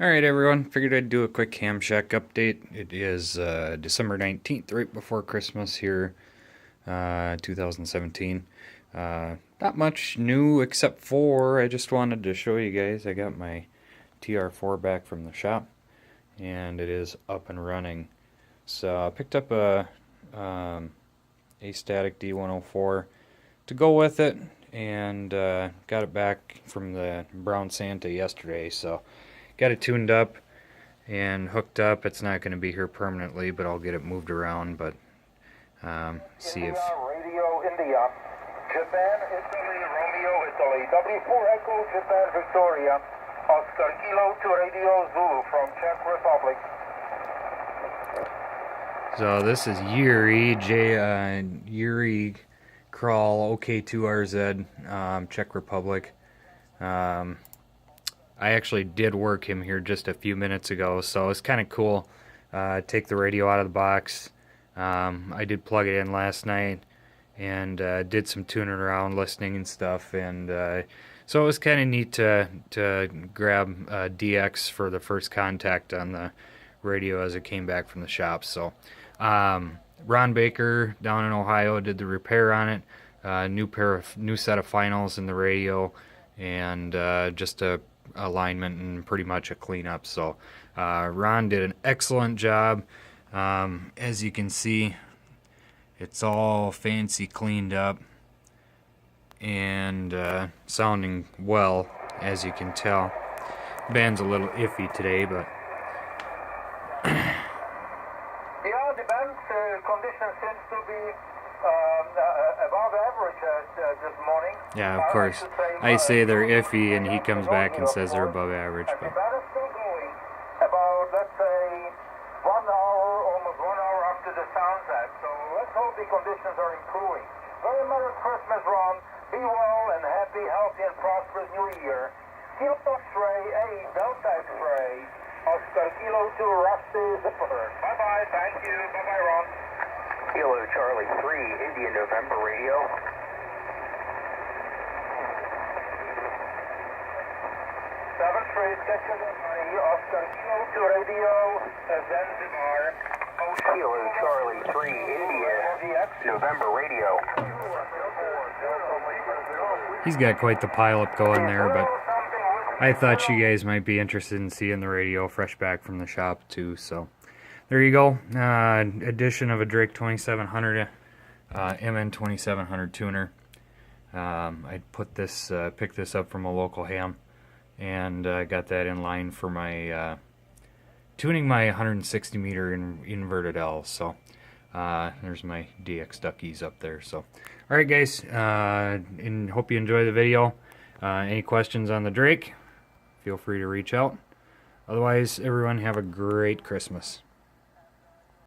Alright everyone, figured I'd do a quick ham shack update. It is December 19th, right before Christmas here, 2017. Not much new except for I just wanted to show you guys I got my TR-4 back from the shop and it is up and running. So I picked up a static D104 to go with it and got it back from the Brown Santa yesterday, so got it tuned up and hooked up. It's not going to be here permanently, but I'll get it moved around. But see if Radio India, Japan, Italy, Romeo, Italy, W4 Echo, Japan, Victoria, Oscar Kilo to Radio Zulu from Czech Republic. so this is Yuri Yuri Crawl OK2RZ, Czech Republic. I actually did work him here just a few minutes ago, so it's kind of cool. Take the radio out of the box. I did plug it in last night and did some tuning around, listening and stuff, and so it was kind of neat to grab DX for the first contact on the radio as it came back from the shop. So Ron Baker down in Ohio did the repair on it. New set of finals in the radio, and just a alignment and pretty much a cleanup. So Ron did an excellent job. As you can see, it's all fancy cleaned up and sounding well, as you can tell. Band's a little iffy today, but Yeah, the band's condition seems to be above average this morning. yeah, of course. I say they're iffy and he comes back and says they're above average. And the But band is still going about, let's say, 1 hour, almost 1 hour after the sound set. So let's hope the conditions are improving. Very Merry Christmas, Ron. Be well and happy, healthy, and prosperous New Year. Kilo X-ray, Delta X-ray, Oscar Kilo to Rusty Zipper. Bye-bye, thank you. Bye-bye, Ron. Kilo Charlie 3, India November Radio. 7-3, schedule Oscar Kilo to Radio, Zanzibar. Kilo Charlie 3, India November Radio. he's got quite the pileup going there, but I thought you guys might be interested in seeing the radio fresh back from the shop too. So there you go. Addition of a Drake 2700 MN 2700 tuner. I put this picked this up from a local ham and got that in line for my tuning my 160 meter inverted L. So there's my DX duckies up there. So alright guys, and hope you enjoy the video. Any questions on the Drake, feel free to reach out. Otherwise, everyone have a great Christmas.